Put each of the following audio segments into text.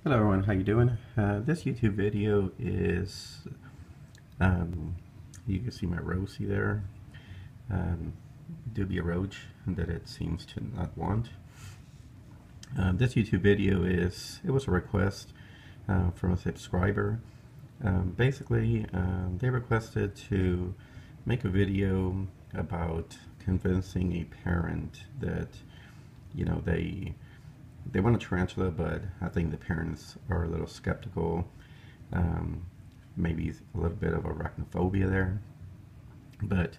Hello everyone, how you doing? This YouTube video is, um, you can see my rosy there, dubia roach that it seems to not want. This YouTube video it was a request from a subscriber. Basically, they requested to make a video about convincing a parent that, they want a tarantula, but I think the parents are a little skeptical. Um, Maybe a little bit of arachnophobia there. But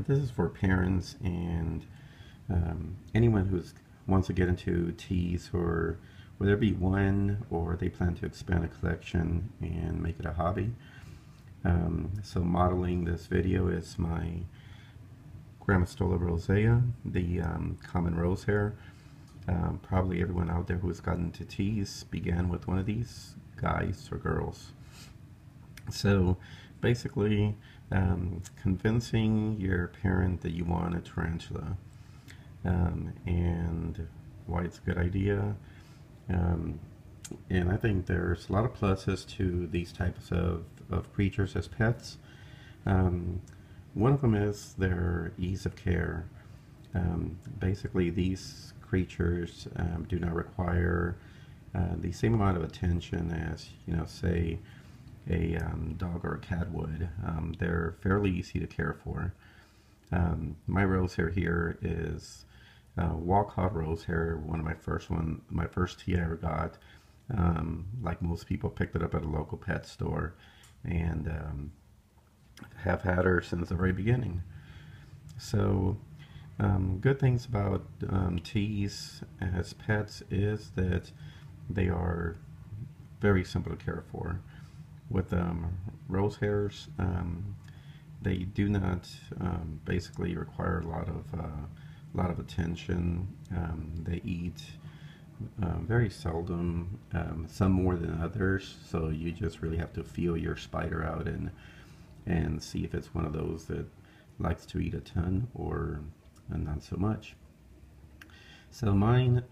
this is for parents and anyone who wants to get into teas, or whether it be one or they plan to expand a collection and make it a hobby. So modeling this video is my Grammostola rosea, the common rose hair. Probably everyone out there who has gotten into teas began with one of these guys or girls. So basically, convincing your parent that you want a tarantula, and why it's a good idea. Um, and I think there's a lot of pluses to these types of creatures as pets. Um, One of them is their ease of care. Basically, these creatures do not require the same amount of attention as, say, a dog or a cat would. They're fairly easy to care for. My rose hair here is wall-caught rose hair. My first tea I ever got. Like most people, picked it up at a local pet store, and have had her since the very beginning. So, good things about teas as pets is that they are very simple to care for. With rose hairs, they do not basically require a lot of attention. They eat very seldom, some more than others. So you just really have to feel your spider out and see if it's one of those that likes to eat a ton or not so much. So mine,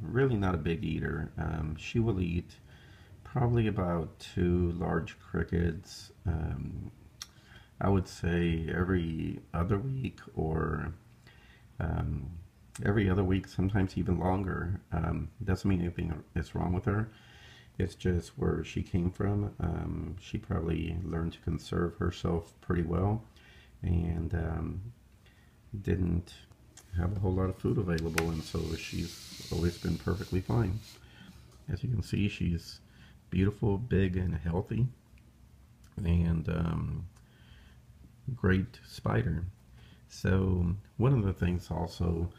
really not a big eater. She will eat probably about 2 large crickets, I would say every other week, or um, every other week, sometimes even longer. Doesn't mean anything is wrong with her. It's just where she came from. She probably learned to conserve herself pretty well, and didn't have a whole lot of food available, and so she's always been perfectly fine. As you can see, she's beautiful, big, and healthy, and great spider. So one of the things also,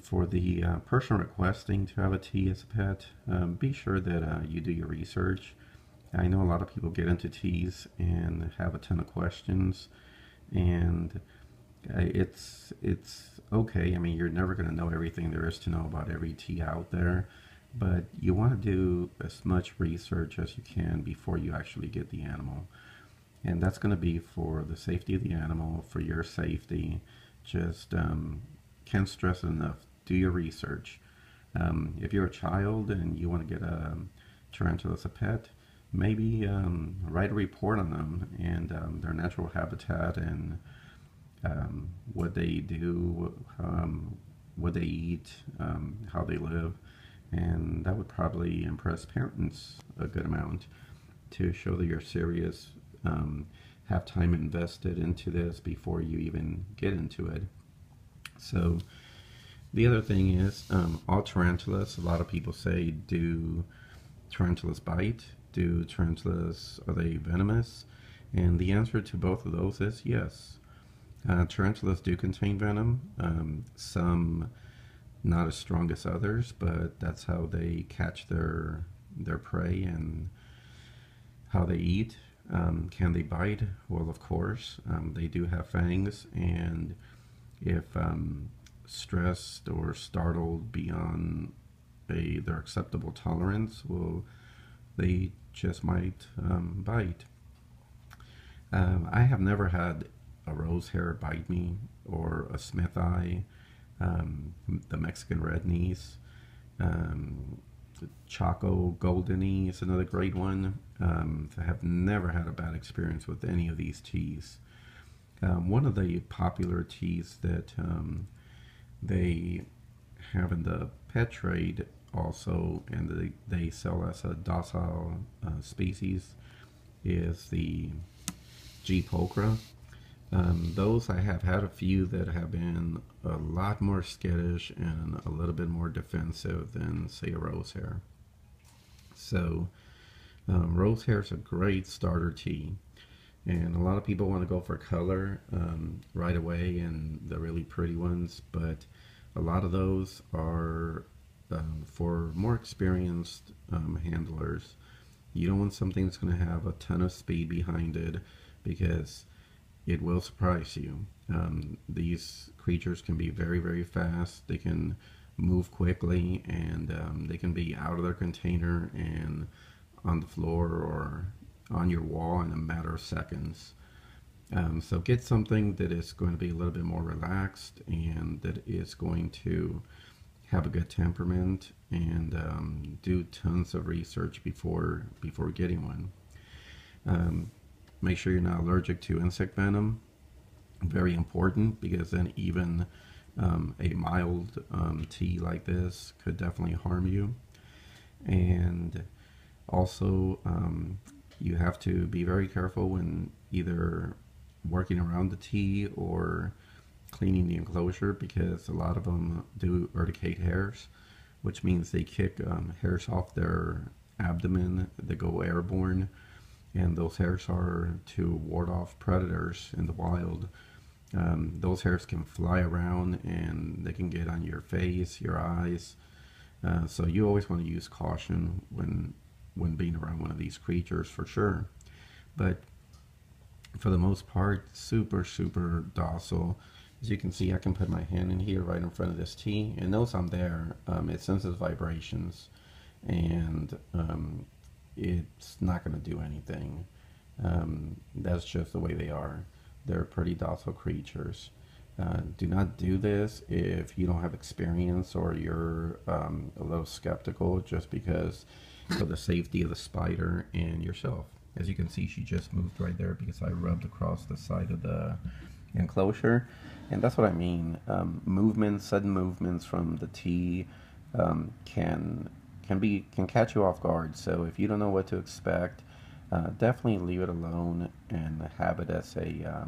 for the person requesting to have a tea as a pet, be sure that you do your research. I know a lot of people get into teas and have a ton of questions, and it's okay. I mean, you're never going to know everything there is to know about every tea out there, but you want to do as much research as you can before you actually get the animal. And that's going to be for the safety of the animal, for your safety. Just can't stress it enough. Do your research. If you're a child and you want to get a tarantula as a pet, maybe write a report on them and their natural habitat, and what they do, what they eat, how they live. And that would probably impress parents a good amount, to show that you're serious, have time invested into this before you even get into it. So the other thing is, all tarantulas, a lot of people say, do tarantulas bite? Do tarantulas, are they venomous? And the answer to both of those is yes. Tarantulas do contain venom, some not as strong as others, but that's how they catch their prey and how they eat. Can they bite? Well, of course. They do have fangs, and if stressed or startled beyond their acceptable tolerance, well, they just might bite. I have never had a rose hair bite me, or a smith eye, the Mexican red knees. Choco Goldeny is another great one. I have never had a bad experience with any of these teas. One of the popular teas that they have in the pet trade also, and they sell as a docile species, is the G. pulchra. Those I have had a few that have been a lot more skittish and a little bit more defensive than, say, a rose hair. So rose hair is a great starter tea, and a lot of people want to go for color right away and the really pretty ones, but a lot of those are for more experienced handlers. You don't want something that's going to have a ton of speed behind it, because it will surprise you. These creatures can be very, very fast. They can move quickly, and they can be out of their container and on the floor or on your wall in a matter of seconds. So get something that is going to be a little bit more relaxed and that is going to have a good temperament, and do tons of research before getting one. Make sure you're not allergic to insect venom. Very important, because then even a mild tea like this could definitely harm you. And also, you have to be very careful when either working around the tea or cleaning the enclosure, because a lot of them do urticate hairs, which means they kick hairs off their abdomen that go airborne, and those hairs are to ward off predators in the wild. Those hairs can fly around and they can get on your face, your eyes. So you always want to use caution when being around one of these creatures, for sure. But for the most part, super, super docile. As you can see, I can put my hand in here right in front of this tea. It knows I'm there. It senses vibrations, and it's not going to do anything. That's just the way they are. They're pretty docile creatures. Do not do this if you don't have experience, or you're a little skeptical, just because for the safety of the spider and yourself. As you can see, she just moved right there because I rubbed across the side of the enclosure, and that's what I mean. Sudden movements from the tea can catch you off guard. So if you don't know what to expect, definitely leave it alone and have it as a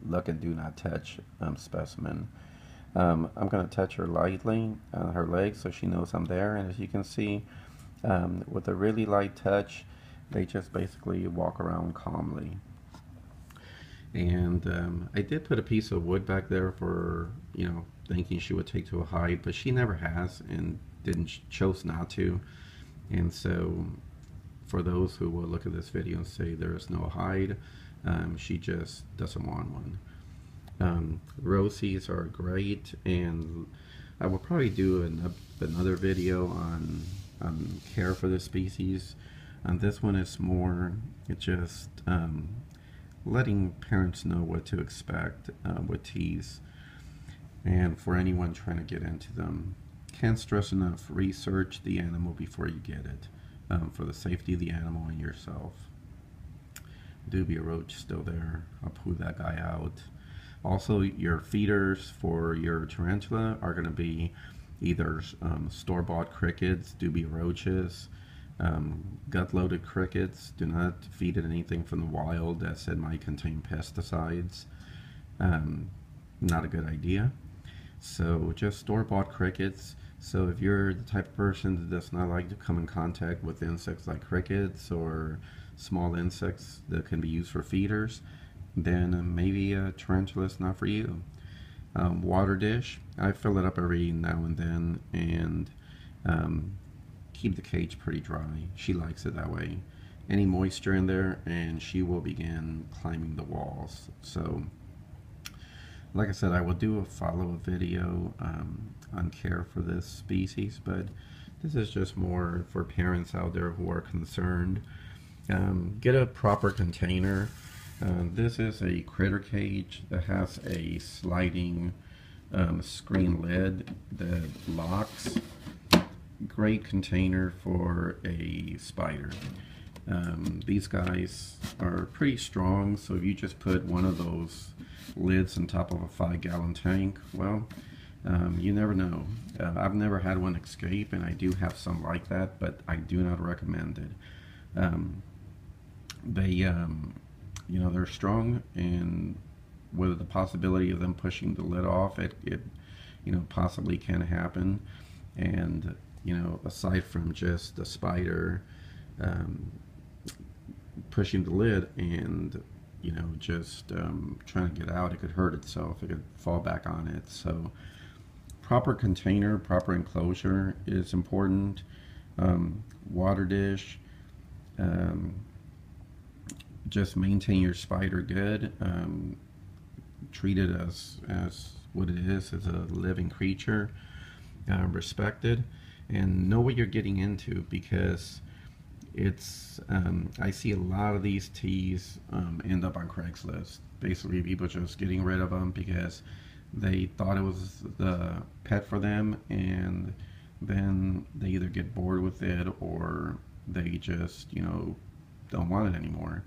look and do not touch specimen. I'm going to touch her lightly on her legs so she knows I'm there, and as you can see, with a really light touch, they just basically walk around calmly. And I did put a piece of wood back there for, thinking she would take to a hide, but she never has, and chose not to. And so for those who will look at this video and say there is no hide, she just doesn't want one. Rosies are great, and I will probably do another video on care for this species. And this one is more just letting parents know what to expect with teas, and for anyone trying to get into them. Can't stress enough, research the animal before you get it, for the safety of the animal and yourself. Dubia roach still there. I'll poo that guy out. Also, your feeders for your tarantula are going to be either store-bought crickets, dubia roaches, gut-loaded crickets. Do not feed it anything from the wild that said might contain pesticides. Not a good idea. So just store-bought crickets. So if you're the type of person that does not like to come in contact with insects like crickets or small insects that can be used for feeders, then maybe a tarantula is not for you. Water dish, I fill it up every now and then, and keep the cage pretty dry. She likes it that way. Any moisture in there and she will begin climbing the walls. So like I said, I will do a follow-up video on care for this species, but this is just more for parents out there who are concerned. Get a proper container. This is a critter cage that has a sliding screen lid that locks. great container for a spider. These guys are pretty strong, so if you just put one of those lids on top of a 5-gallon tank, well, you never know. I've never had one escape, and I do have some like that, but I do not recommend it. You know, they're strong, and with the possibility of them pushing the lid off, it you know, possibly can happen. And you know, aside from just the spider pushing the lid and you know, just trying to get out, it could hurt itself, it could fall back on it. So proper container, proper enclosure is important. Water dish, just maintain your spider good. Treat it as what it is, as a living creature. Respect it and know what you're getting into, because it's I see a lot of these teas end up on Craigslist. Basically, people just getting rid of them because they thought it was the pet for them, and then they either get bored with it or they just, you know, don't want it anymore.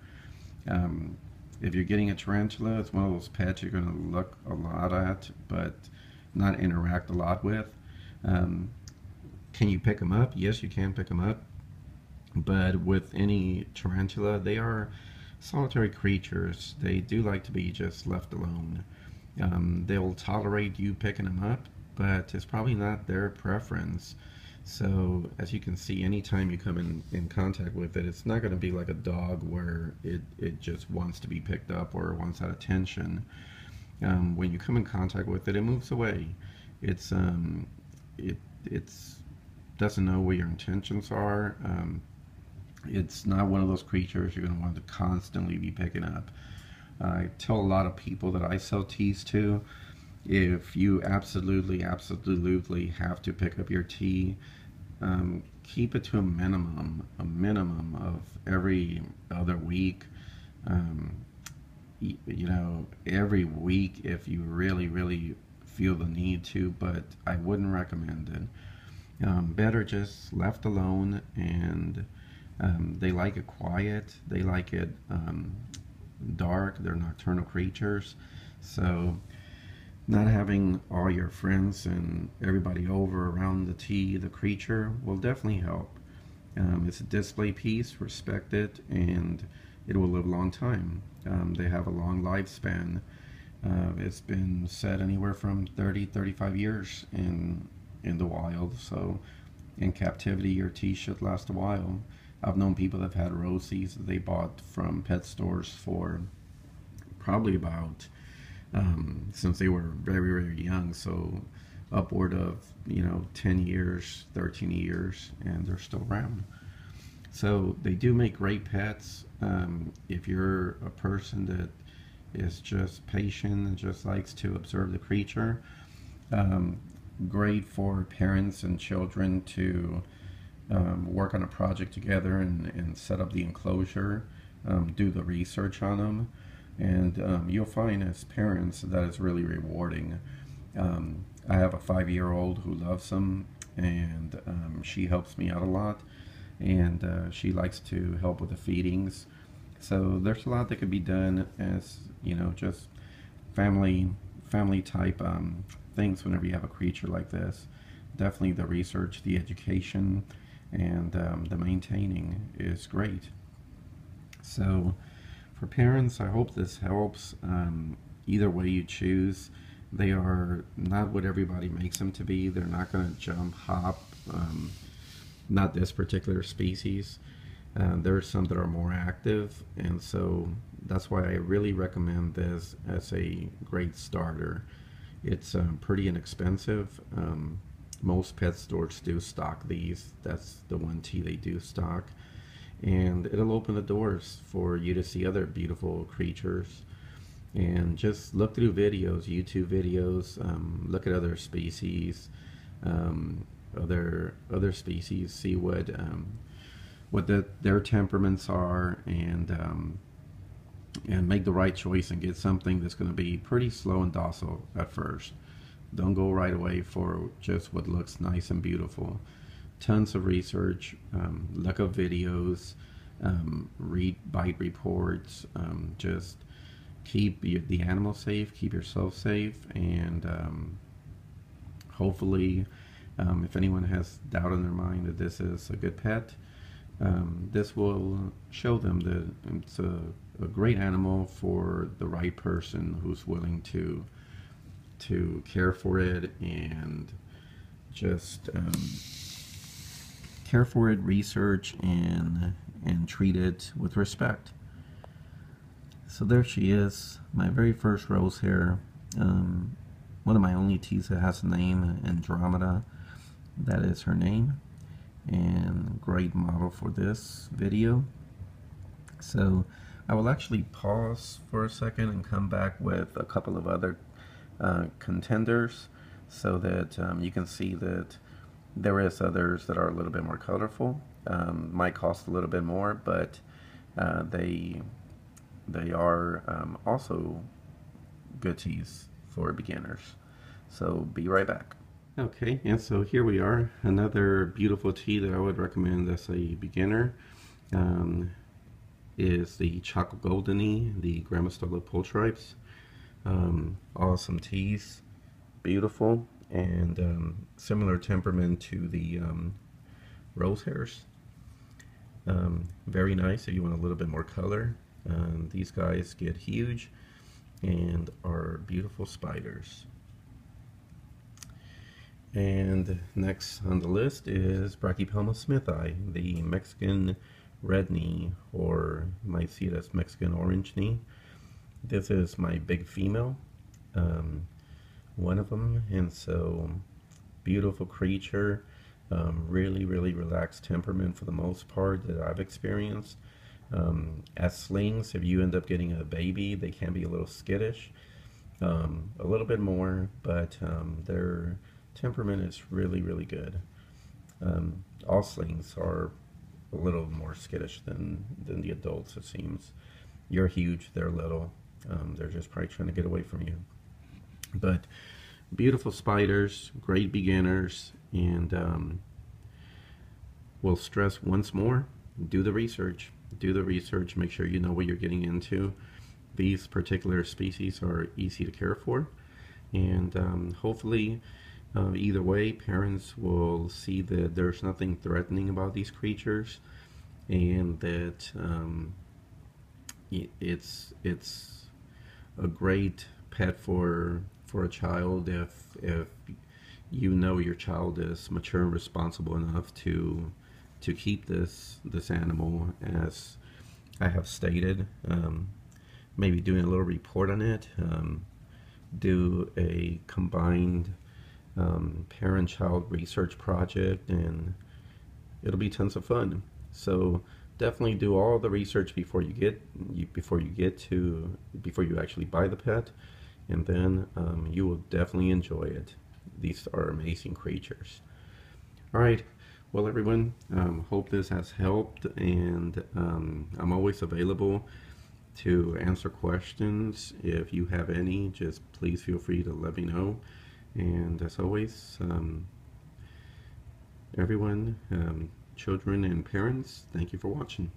If you're getting a tarantula, it's one of those pets you're going to look a lot at but not interact a lot with. Can you pick them up? Yes, you can pick them up. But with any tarantula, they are solitary creatures. They do like to be just left alone. They'll tolerate you picking them up, but it's probably not their preference. So as you can see, anytime you come in contact with it, it's not going to be like a dog where it just wants to be picked up or wants that attention. When you come in contact with it, it moves away. It's doesn't know what your intentions are. It's not one of those creatures you're going to want to constantly be picking up. I tell a lot of people that I sell teas to, if you absolutely have to pick up your tea, keep it to a minimum of every other week. You know, every week if you really feel the need to, but I wouldn't recommend it. Better just left alone. And they like it quiet, they like it dark, they're nocturnal creatures. So not having all your friends and everybody over around the tea, the creature, will definitely help. It's a display piece, respect it, and it will live a long time. They have a long lifespan. It's been said anywhere from 30-35 years in the wild, so in captivity your tea should last a while. I've known people that have had rosies that they bought from pet stores for probably about since they were very young, so upward of, you know, 10 years, 13 years, and they're still around. So they do make great pets. If you're a person that is just patient and just likes to observe the creature, great for parents and children to work on a project together and set up the enclosure, do the research on them, and you'll find as parents that is really rewarding. I have a 5-year-old who loves them, and she helps me out a lot, and she likes to help with the feedings. So there's a lot that could be done as, you know, just family type things whenever you have a creature like this. Definitely the research, the education, and the maintaining is great. So for parents, I hope this helps. Either way you choose, they are not what everybody makes them to be. They're not going to jump, hop, not this particular species. There are some that are more active, and so that's why I really recommend this as a great starter. It's pretty inexpensive. Most pet stores do stock these. That's the one tea they do stock, and it'll open the doors for you to see other beautiful creatures. And just look through videos, YouTube videos, look at other species, other species, see what their temperaments are, and make the right choice and get something that's going to be pretty slow and docile at first. Don't go right away for just what looks nice and beautiful. tons of research, look up videos, read bite reports, just keep the animal safe, keep yourself safe, and hopefully if anyone has doubt in their mind that this is a good pet, this will show them that it's a great animal for the right person who's willing to care for it and just care for it, research, and treat it with respect. So there she is, my very first rose hair. One of my only teas that has a name, Andromeda. That is her name, and great model for this video. So I will actually pause for a second and come back with a couple of other contenders so that you can see that there is others that are a little bit more colorful. Might cost a little bit more, but they are also good teas for beginners. So be right back. Okay, and so here we are, another beautiful tea that I would recommend as a beginner is the Chocolate Goldeny, the Grammostola Pulchripes. Awesome teas, beautiful, and similar temperament to the rose hairs. Very nice if you want a little bit more color. These guys get huge and are beautiful spiders. And next on the list is Brachypelma smithi, the Mexican red knee, or you might see it as Mexican orange knee. This is my big female, one of them, and so beautiful creature, really relaxed temperament for the most part that I've experienced. As slings, if you end up getting a baby, they can be a little skittish, a little bit more, but their temperament is really good. All slings are a little more skittish than the adults, it seems. You're huge, they're little. They're just probably trying to get away from you. But beautiful spiders, great beginners, and we'll stress once more, do the research. Do the research, make sure you know what you're getting into. These particular species are easy to care for, and hopefully either way, parents will see that there's nothing threatening about these creatures, and that it's a great pet for a child if you know your child is mature and responsible enough to keep this animal, as I have stated. Maybe doing a little report on it, do a combined parent-child research project, and it'll be tons of fun. So definitely do all the research before you actually buy the pet, and then you will definitely enjoy it. These are amazing creatures. All right, well everyone, hope this has helped, and I'm always available to answer questions. If you have any, just please feel free to let me know. And as always, everyone, children and parents, thank you for watching.